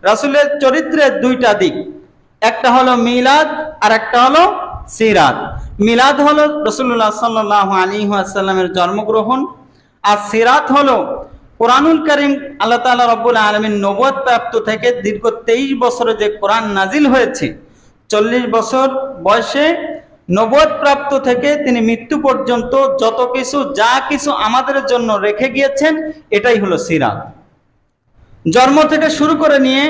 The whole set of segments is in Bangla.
রাসূলের চরিত্রের দুইটা দিক, একটা হলো মিলাদ আর একটা হলো সিরাত। মিলাদ হলো রাসূলুল্লাহ সাল্লাল্লাহু আলাইহি ওয়াসাল্লামের জন্মগ্রহণ, আর সিরাত হলো কোরআনুল কারীম আল্লাহ তাআলা রব্বুল আলামিন নবুয়ত প্রাপ্ত থেকে দীর্ঘ 23 বছরে যে কোরআন নাজিল হয়েছে, 40 বছর বয়সে নবুয়ত প্রাপ্ত থেকে তিনি মৃত্যু পর্যন্ত যত কিছু যা কিছু আমাদের জন্য রেখে গিয়েছেন, এটাই হলো সিরাত। জন্ম থেকে শুরু করে নিয়ে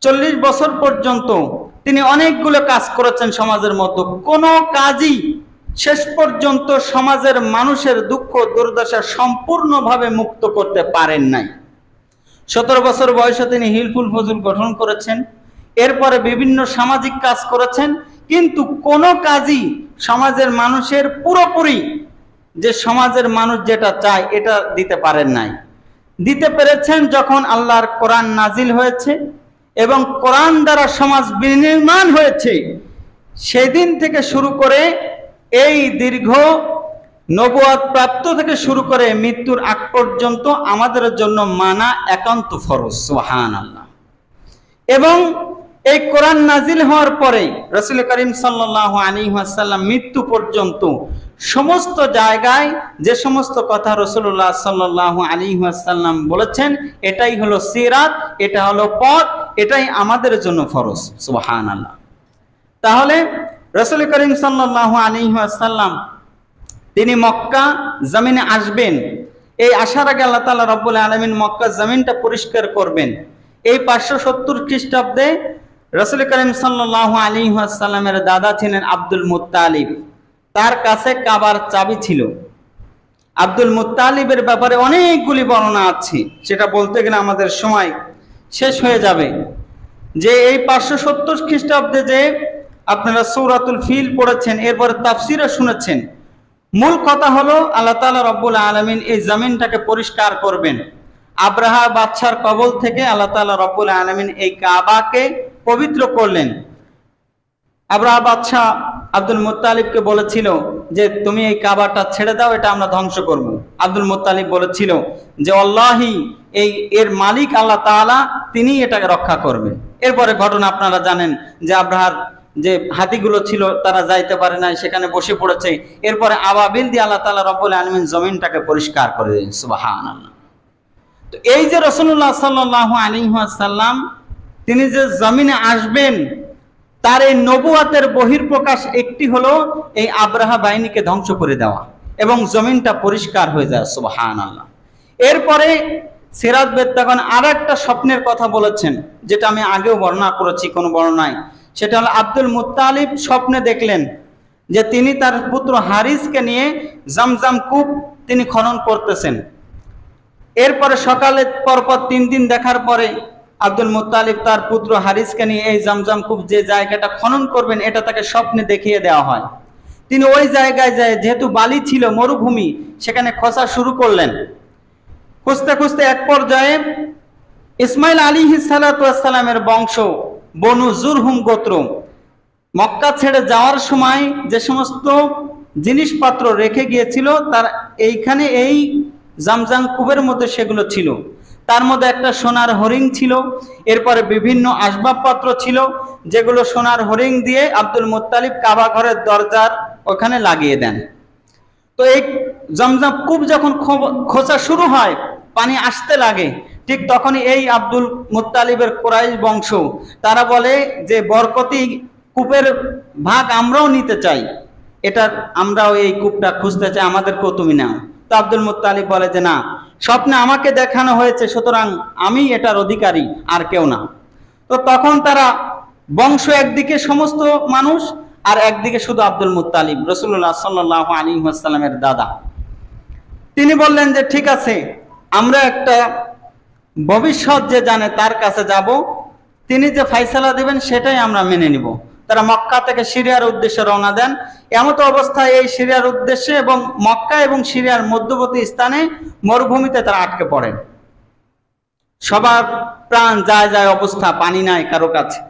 40 বছর পর্যন্ত তিনি অনেকগুলো কাজ করেছেন সমাজের মধ্যে। কোনো কাজই শেষ পর্যন্ত সমাজের মানুষের দুঃখ দুর্দশা সম্পূর্ণভাবে মুক্ত করতে পারেন নাই। 17 বছর বয়সে তিনি হিলফুল ফজল গঠন করেছেন, এরপরে বিভিন্ন সামাজিক কাজ করেছেন, কিন্তু কোনো কাজই সমাজের মানুষের পুরোপুরি যে সমাজের মানুষ যেটা চায় এটা দিতে পারেন নাই। দিতে পেরেছেন যখন আল্লাহর কোরআন নাজিল হয়েছে এবং কোরআন দ্বারা সমাজ বিনির্মাণ হয়েছে, সেদিন থেকে শুরু করে এই দীর্ঘ নবুয়ত প্রাপ্ত থেকে শুরু করে মৃত্যুর আগ পর্যন্ত আমাদের জন্য মানা একান্ত ফরজ। সুবহানাল্লাহ। এবং এই কোরআন নাজিল হওয়ার পরে রাসূল করিম সাল্লাল্লাহু আলাইহি ওয়াসাল্লাম মৃত্যু পর্যন্ত সমস্ত জায়গায় যে সমস্ত কথা রাসূলুল্লাহ সাল্লাল্লাহু আলাইহি ওয়াসাল্লাম বলেছেন, এটাই হলো সিরাত, এটা হলো পথ, এটাই আমাদের জন্য ফরজ। সুবহানাল্লাহ। তাহলে রাসূল করিম সাল্লাল্লাহু আলাইহি ওয়াসাল্লাম তিনি মক্কা জমিনে আসবেন, এই আসার আগে আল্লাহ তাআলা রব্বুল আলামিন মক্কা জমিনটা পরিষ্কার করবেন। এই 570 খ্রিস্টাব্দে রাসূল করিম সাল্লাল্লাহু আলাইহি ওয়াসাল্লামের দাদা ছিলেন আব্দুল মুত্তালিব, তার কাছে কাবার চাবি ছিল। আব্দুল মুত্তালিবের ব্যাপারে অনেকগুলি বর্ণনা আছে, সেটা বলতে গেলে আমাদের সময় শেষ হয়ে যাবে। যে এই 570 খ্রিস্টাব্দে যে আপনারা সূরাতুল ফিল পড়েছেন, এরপরে তাফসিরে শুনেছেন, মূল কথা হলো আল্লাহ তাআলা রব্বুল আলামিন এই জমিনটাকে পরিষ্কার করবেন। আব্রাহা বাদশার কবল থেকে আল্লাহ তাআলা রব্বুল আলামিন এই কাবাকে পবিত্র করলেন। আব্রাহা বাদশাহ আব্দুল মুত্তালিবকে বলেছিল যে তুমি এই কাবাটা ছেড়ে দাও, এটা আমরা ধ্বংস করব। আব্দুল মুত্তালিব বলেছিল যে আল্লাহি এর মালিক আল্লাহ তাআলা, তিনি এটাকে রক্ষা করবেন। এরপরে ঘটনা আপনারা জানেন যে আব্রাহার যে হাতিগুলো ছিল তারা যাইতে পারে না, সেখানে বসে পড়েছে। এরপরে আবাবিল দিয়ে আল্লাহ তাআলা রব্বুল আলামিন জমিনটাকে পরিষ্কার করে দেন। সুবহানাল্লাহ। তো এই যে রাসূলুল্লাহ সাল্লাল্লাহু আলাইহি ওয়াসাল্লাম তিনি যে জমিনে আসবেন, তার এই নবুয়াতের বহির্প্রকাশ একটি হলো এই আব্রাহা বাহিনীকে ধ্বংস করে দেওয়া এবং জমিনটা পরিষ্কার হয়ে যায়। সুবহানাল্লাহ। এরপরে সিরাত বেত্তাগণ আর একটা স্বপ্নের কথা বলেছেন, যেটা আমি আগেও বর্ণনা করেছি কোনো বর্ণনায়। সেটা হলো আব্দুল মুত্তালিব স্বপ্নে দেখলেন যে তিনি তার পুত্র হারিসকে নিয়ে জামজাম কূপ তিনি খনন করতেছেন। এরপরে সকালে পরপর 3 দিন দেখার পরে আব্দুল মুত্তালিব তার পুত্র হারিসকে নিয়ে এই জামজাম কূপ যে জায়গাটা খনন করবেন, এটা তাকে স্বপ্নে দেখিয়ে দেওয়া হয়। তিনি ওই জায়গায় যায়, যেহেতু বালি ছিল, মরুভূমি, সেখানে খোঁজা শুরু করলেন। খুঁজতে খুঁজতে এক পর্যায়ে ইসমাইল আলাইহিস সালাতু ওয়াস সালামের বংশ বনু জুরহুম গোত্র মক্কা ছেড়ে যাওয়ার সময় যে সমস্ত জিনিসপত্র রেখে গিয়েছিল, তার এইখানে এই জামজাম কূপের মধ্যে সেগুলো ছিল। তার মধ্যে একটা সোনার হরিং ছিল, এরপরে বিভিন্ন আসবাবপত্র ছিল, যেগুলো সোনার হরিং দিয়ে আব্দুল মুত্তালিব কাবা ঘরের দরজার ওখানে লাগিয়ে দেন। তো এই জামজাম কূপ যখন খোঁজা শুরু হয়, পানি আসতে লাগে, ঠিক তখনই এই আব্দুল মুত্তালিবের কুরাইশ বংশ তারা বলে যে বরকতি কূপের ভাগ আমরাও নিতে চাই, এটার আমরাও এই কূপটা খুঁজতে চাই, আমাদেরকেও তুমি নাও। তো আব্দুল মুত্তালিব বলে যে না, স্বপ্নে আমাকে দেখানো হয়েছে, সুতরাং আমি এটার অধিকারী, আর কেউ না। তো তখন তারা বংশ একদিকে সমস্ত মানুষ, আর একদিকে শুধু আব্দুল মুত্তালিব, রাসূলুল্লাহ সাল্লাল্লাহু আলাইহি ওয়াসাল্লামের দাদা। তিনি বললেন যে ঠিক আছে, আমরা একটা ভবিষ্যৎ যে জানে তার কাছে যাব, তিনি যে ফয়সালা দিবেন সেটাই আমরা মেনে নিব। তারা মক্কা থেকে সিরিয়ার উদ্দেশ্যে রওনা দেন। এমত অবস্থায় এই সিরিয়ার উদ্দেশ্যে এবং মক্কা এবং সিরিয়ার মধ্যবর্তী স্থানে মরুভূমিতে তারা আটকে পড়েন। সবার প্রাণ যায় যায় অবস্থা, পানি নাই কারো কাছে।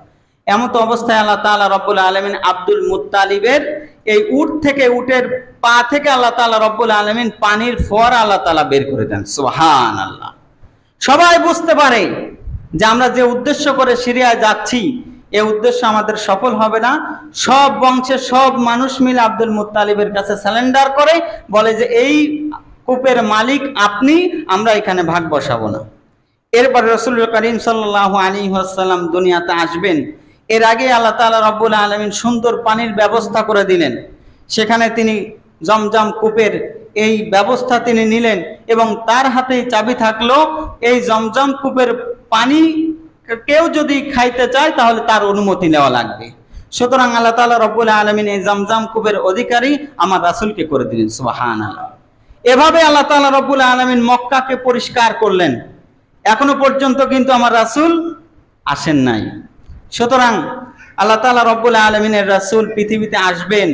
এমত অবস্থায় আল্লাহ তাআলা রব্বুল আলামিন আব্দুল মুত্তালিবের এই উট থেকে, উটের পা থেকে আল্লাহ তাআলা রব্বুল আলামিন পানির ফোয়ারা আল্লাহ তাআলা বের করে দেন। সুবহানাল্লাহ। সবাই বুঝতে পারে যে আমরা যে উদ্দেশ্য করে সিরিয়ায় যাচ্ছি এই উদ্দেশ্য আমাদের সফল হবে না। সব বংশের সব মানুষ মিলে আব্দুল মুত্তালিবের কাছে স্যালেন্ডার করে, বলে যে এই কূপের মালিক আপনি, আমরা এখানে ভাগ বসাবো না। এরপরে রাসূল করিম সাল্লাল্লাহু আলাইহি ওয়াসাল্লাম দুনিয়াতে আসবেন। এর আগে আল্লাহ তাআলা রব্বুল আলামিন সুন্দর পানির ব্যবস্থা করে দিলেন। সেখানে তিনি জমজম কূপের এই ব্যবস্থা তিনি নিলেন এবং তার হাতেই চাবি থাকলো। এই জমজম কূপের পানি কেউ যদি খাইতে চায় তাহলে তার অনুমতি নেওয়া লাগবে। সুতরাং আল্লাহ তাআলা রব্বুল আলামিন এই জমজম কূপের অধিকারী আমার রাসূলকে করে দিলেন। সুবহানাল্লাহ। এভাবে আল্লাহ তাআলা রব্বুল আলামিন মক্কাকে পরিষ্কার করলেন। এখনো পর্যন্ত কিন্তু আমার রাসূল আসেন নাই। সুতরাং আল্লাহ তাআলা রব্বুল আলামিনের রাসূল পৃথিবীতে আসবেন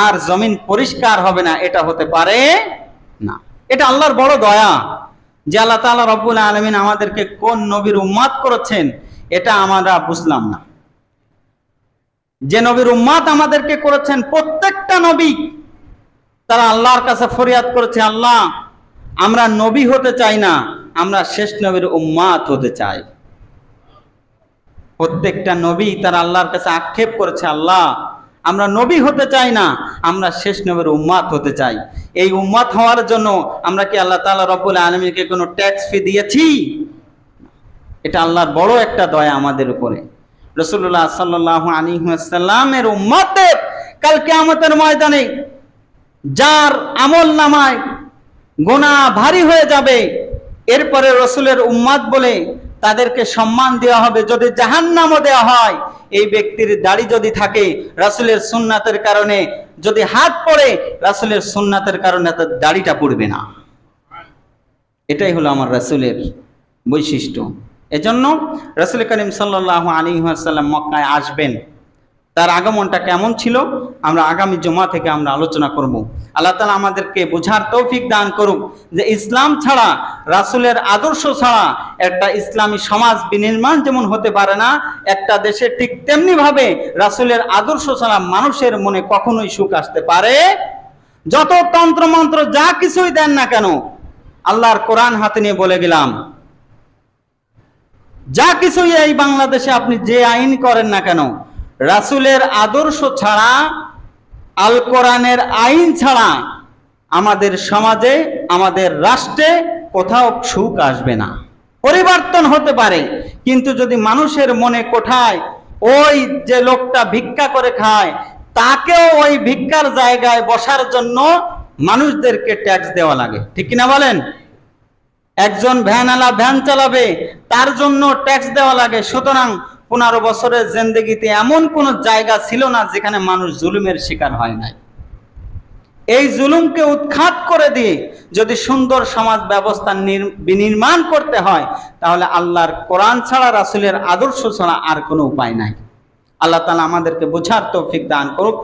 আর জমিন পরিষ্কার হবে না, এটা হতে পারে না। এটা আল্লাহর বড় দয়া যে আল্লাহ তাআলা রব্বুল আলামিন আমাদেরকে কোন নবীর উম্মত করেছেন এটা আমরা বুঝলাম না। যে নবীর উম্মত আমাদেরকে করেছেন, প্রত্যেকটা নবী তারা আল্লাহর কাছে ফরিয়াদ করেছে, আল্লাহ আমরা নবী হতে চাই না, আমরা শেষ নবীর উম্মত হতে চাই। প্রত্যেকটা নবী তারা আল্লাহর কাছে আক্ষেপ করেছে, আল্লাহ আমরা নবী হতে চাই না, আমরা শেষ নবীর উম্মত হতে চাই। এই উম্মত হওয়ার জন্য আমরা কি আল্লাহ তাআলা রব্বুল আলামিনকে কোনো ট্যাক্স ফি দিয়েছি? এটা আল্লাহর বড় একটা দয়া আমাদের উপরে। রাসূলুল্লাহ সাল্লাল্লাহু আলাইহি ওয়াসাল্লামের উম্মতদের কাল কিয়ামতের ময়দানে যার আমল নামায় গুনাহ ভারী হয়ে যাবে, এরপরে রাসূলের উম্মত বলে তাদেরকে সম্মান দেওয়া হবে। যদি জাহান্নামও দেওয়া হয়, এই ব্যক্তির দাড়ি যদি থাকে রাসূলের সুন্নাতের কারণে, যদি হাত পড়ে রাসূলের সুন্নাতের কারণে তার দাড়িটা পড়বে না। এটাই হলো আমার রাসূলের বৈশিষ্ট্য। এজন্য রাসূল করিম সাল্লাল্লাহু আলাইহি ওয়াসাল্লাম মক্কায় আসবেন। তার আগমনটা কেমন ছিল আমরা আগামী জুমা থেকে আমরা আলোচনা করব। আল্লাহ তাআলা আমাদেরকে বোঝার তৌফিক দান করুক যে ইসলাম ছাড়া, রাসূলের আদর্শ ছাড়া একটা ইসলামী সমাজ বিনির্মাণ যেমন হতে পারে না, একটা দেশে ঠিক তেমনি ভাবে রাসূলের আদর্শ ছাড়া মানুষের মনে কখনোই সুখ আসতে পারে। যত তন্ত্রমন্ত্র যা কিছুই দেন না কেন, আল্লাহর কোরআন হাতে নিয়ে বলে গেলাম, যা কিছুই এই বাংলাদেশে আপনি যে আইন করেন না কেন, রাসূলের আদর্শ ছাড়া, আল কোরআনের আইন ছাড়া আমাদের সমাজে, আমাদের রাষ্ট্রে কোথাও সুখ আসবে না। পরিবর্তন হতে পারে, কিন্তু যদি মানুষের মনে কোঠায় ওই যে লোকটা ভিক্ষা করে খায় তাকেও ওই ভিক্ষার জায়গায় বসার জন্য মানুষদেরকে ট্যাক্স দেওয়া লাগে, ঠিক কিনা বলেন? একজন ভ্যানওয়ালা ভ্যান চালাবে, তার জন্য ট্যাক্স দেওয়া লাগে। সুতরাং 15 বছরের জিন্দেগিতে এমন কোন জায়গা ছিল না যেখানে মানুষ জুলুমের শিকার হয় নাই। এই জুলুমকে উৎখাত করে দিয়ে যদি সুন্দর সমাজ ব্যবস্থা বিনির্মাণ করতে হয়, তাহলে আল্লাহর কোরআন ছাড়া, রাসূলের আদর্শ ছাড়া আর কোনো উপায় নাই। আল্লাহ তাআলা আমাদেরকে বোঝার তৌফিক দান করুক।